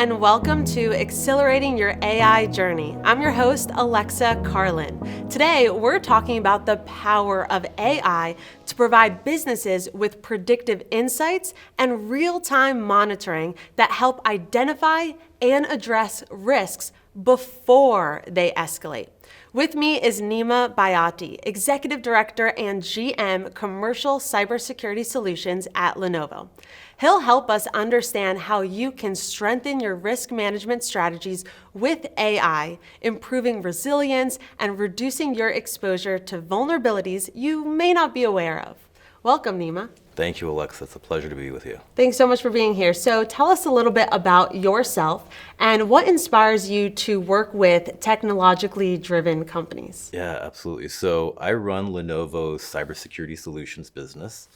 and welcome to Accelerating Your AI Journey. I'm your host, Alexa Carlin. Today, we're talking about the power of AI to provide businesses with predictive insights and real-time monitoring that help identify and address risks before they escalate. With me is Nima Baiati, Executive Director and GM Commercial Cybersecurity Solutions at Lenovo. He'll help us understand how you can strengthen your risk management strategies with AI, improving resilience and reducing your exposure to vulnerabilities you may not be aware of. Welcome, Nima. Thank you, Alexa. It's a pleasure to be with you. Thanks so much for being here. So tell us a little bit about yourself and what inspires you to work with technologically driven companies. Yeah, absolutely. So I run Lenovo's Cybersecurity Solutions business.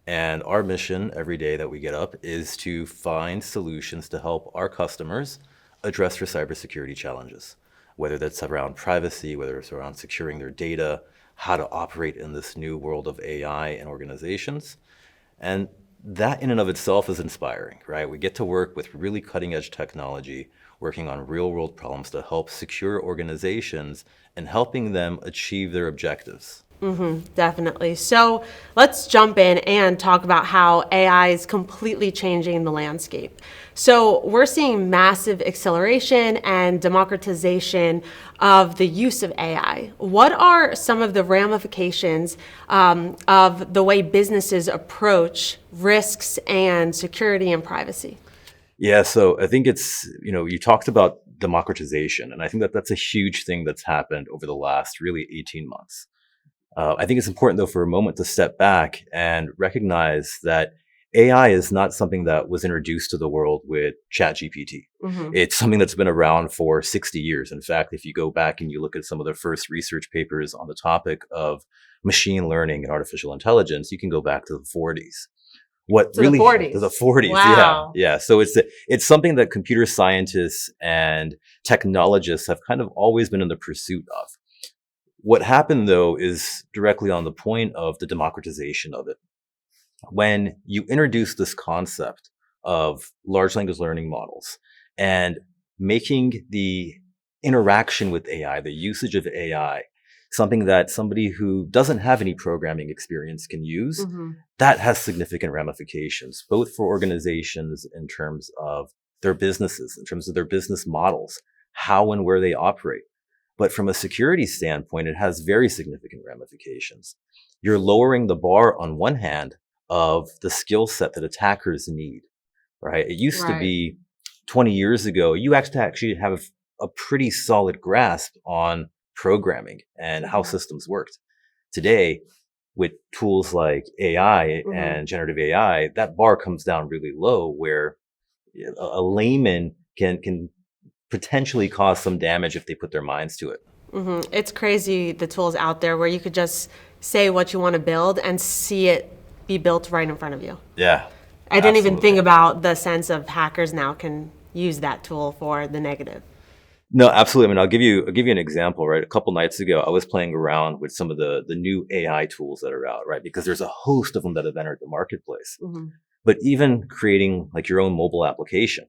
And our mission every day that we get up is to find solutions to help our customers address their cybersecurity challenges, whether that's around privacy, whether it's around securing their data, how to operate in this new world of AI in organizations. And that in and of itself is inspiring, right? We get to work with really cutting edge technology, working on real world problems to help secure organizations and helping them achieve their objectives. Definitely. So let's jump in and talk about how AI is completely changing the landscape. So we're seeing massive acceleration and democratization of the use of AI. What are some of the ramifications of the way businesses approach risks and security and privacy? Yeah, so I think it's, you talked about democratization, and I think that that's a huge thing that's happened over the last really 18 months. I think it's important, though, for a moment to step back and recognize that AI is not something that was introduced to the world with ChatGPT. It's something that's been around for 60 years. In fact, if you go back and you look at some of the first research papers on the topic of machine learning and artificial intelligence, you can go back to the 40s. The 40s? To the 40s, wow. Yeah. So it's something that computer scientists and technologists have kind of always been in the pursuit of. What happened, though, is directly on the point of the democratization of it. When you introduce this concept of large language learning models and making the interaction with AI, the usage of AI, something that somebody who doesn't have any programming experience can use, that has significant ramifications, both for organizations in terms of their businesses, in terms of their business models, how and where they operate. But from a security standpoint, it has very significant ramifications. You're lowering the bar on one hand of the skill set that attackers need, right? It used to be 20 years ago, you actually have a pretty solid grasp on programming and how systems worked. Today, with tools like AI and generative AI, that bar comes down really low where a layman can potentially cause some damage if they put their minds to it. It's crazy, the tools out there where you could just say what you want to build and see it be built right in front of you. Yeah. I didn't even think about the sense of hackers now can use that tool for the negative. No, absolutely. I mean, I'll give you an example, right? A couple nights ago, I was playing around with some of the new AI tools that are out, right? Because there's a host of them that have entered the marketplace. But even creating like your own mobile application,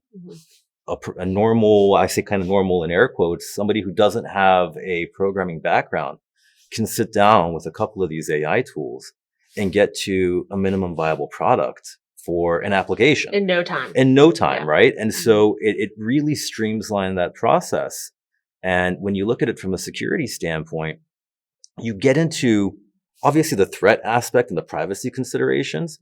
a normal, I say kind of normal in air quotes, somebody who doesn't have a programming background can sit down with a couple of these AI tools and get to a minimum viable product for an application. In no time. Yeah. Right? And so it really streamlines that process. And when you look at it from a security standpoint, you get into obviously the threat aspect and the privacy considerations,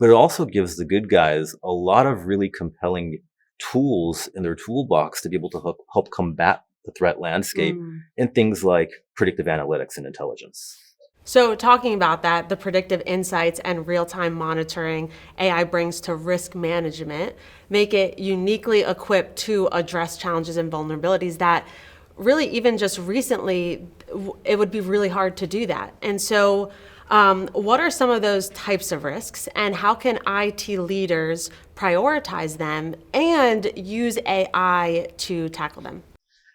but it also gives the good guys a lot of really compelling tools in their toolbox to be able to help combat the threat landscape in things like predictive analytics and intelligence. So talking about that, the predictive insights and real-time monitoring AI brings to risk management make it uniquely equipped to address challenges and vulnerabilities that really even just recently, it would be really hard to do that. And so what are some of those types of risks and how can IT leaders prioritize them and use AI to tackle them?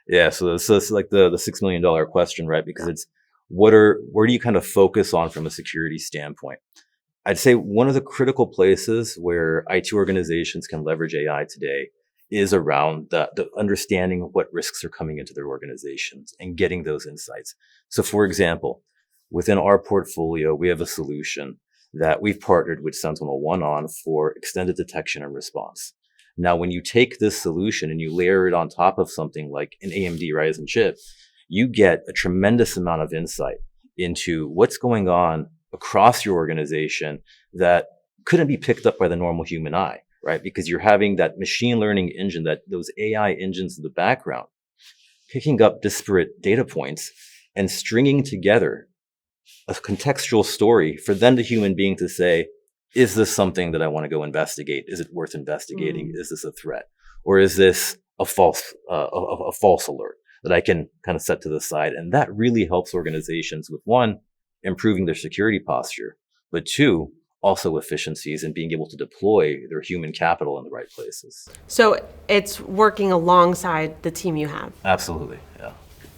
Yeah, so it's like the $6 million question, right? Because it's where do you kind of focus on from a security standpoint? I'd say one of the critical places where IT organizations can leverage AI today is around the understanding of what risks are coming into their organizations and getting those insights. So for example, within our portfolio, we have a solution that we've partnered with SentinelOne on for extended detection and response. Now, when you take this solution and you layer it on top of something like an AMD Ryzen chip, you get a tremendous amount of insight into what's going on across your organization that couldn't be picked up by the normal human eye, right? Because you're having that machine learning engine, that those AI engines in the background, picking up disparate data points and stringing together a contextual story for then the human being to say, is this something that I want to go investigate? Is it worth investigating? Is this a threat? Or is this a false alert that I can kind of set to the side? And that really helps organizations with, one, improving their security posture, but two, also efficiencies and being able to deploy their human capital in the right places. So it's working alongside the team you have. Absolutely, yeah.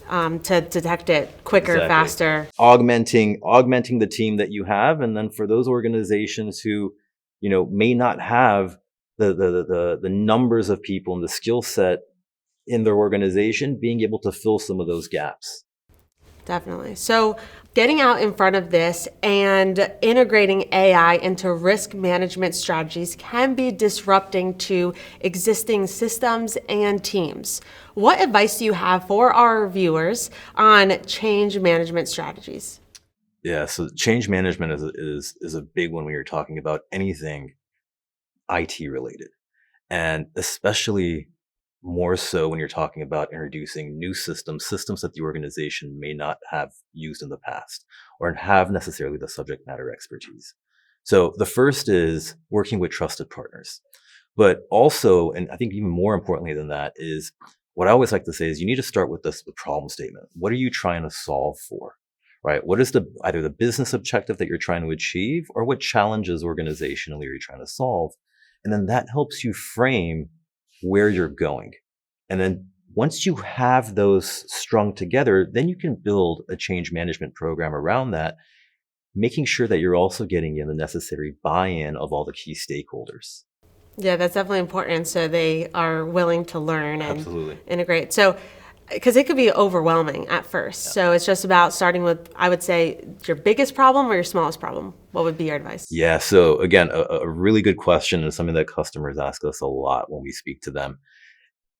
To detect it quicker, faster. Augmenting the team that you have. And then for those organizations who, may not have the numbers of people and the skill set in their organization, being able to fill some of those gaps. Definitely. So getting out in front of this and integrating AI into risk management strategies can be disrupting to existing systems and teams. What advice do you have for our viewers on change management strategies? Yeah, so change management is a big one when you're talking about anything IT related, and especially more so when you're talking about introducing new systems that the organization may not have used in the past or have necessarily the subject matter expertise. So the first is working with trusted partners, but also, and I think even more importantly than that, is what I always like to say is you need to start with the problem statement. What are you trying to solve for, right? What is either the business objective that you're trying to achieve, or what challenges organizationally are you trying to solve? And then that helps you frame where you're going. And then once you have those strung together, then you can build a change management program around that, making sure that you're also getting in the necessary buy-in of all the key stakeholders. Yeah, that's definitely important. So they are willing to learn and Absolutely. integrate. So, because it could be overwhelming at first. Yeah. So it's just about starting with, I would say, your biggest problem or your smallest problem. What would be your advice? Yeah. So again, a really good question, and something that customers ask us a lot when we speak to them.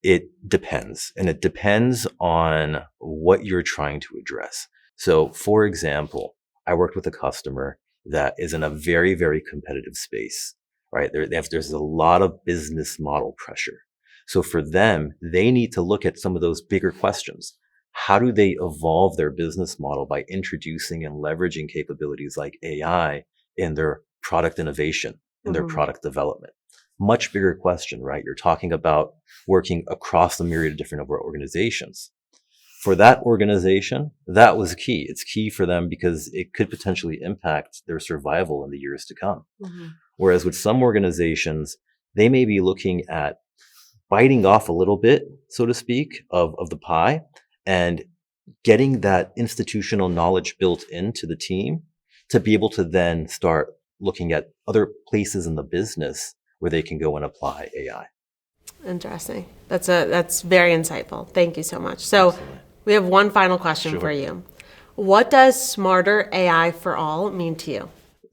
It depends. And it depends on what you're trying to address. So for example, I worked with a customer that is in a very, very competitive space, right? There's a lot of business model pressure. So for them, they need to look at some of those bigger questions. How do they evolve their business model by introducing and leveraging capabilities like AI in their product innovation, in their product development? Much bigger question, right? You're talking about working across the myriad of different organizations. For that organization, that was key. It's key for them because it could potentially impact their survival in the years to come. Whereas with some organizations, they may be looking at biting off a little bit, so to speak, of the pie and getting that institutional knowledge built into the team to be able to then start looking at other places in the business where they can go and apply AI. Interesting. That's very insightful. Thank you so much. So Absolutely. We have one final question for you. What does smarter AI for all mean to you?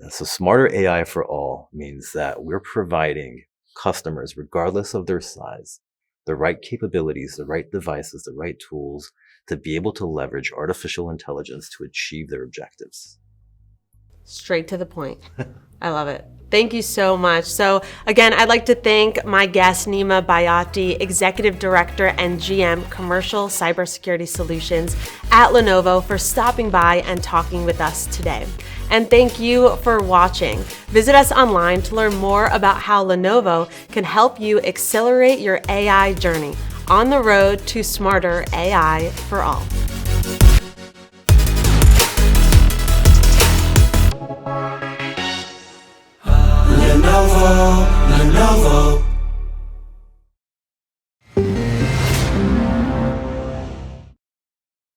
So smarter AI for all means that we're providing customers, regardless of their size, the right capabilities, the right devices, the right tools to be able to leverage artificial intelligence to achieve their objectives. Straight to the point. I love it. Thank you so much. So again, I'd like to thank my guest, Nima Baiati, Executive Director and GM Commercial Cybersecurity Solutions at Lenovo, for stopping by and talking with us today. And thank you for watching. Visit us online to learn more about how Lenovo can help you accelerate your AI journey on the road to smarter AI for all. Lenovo.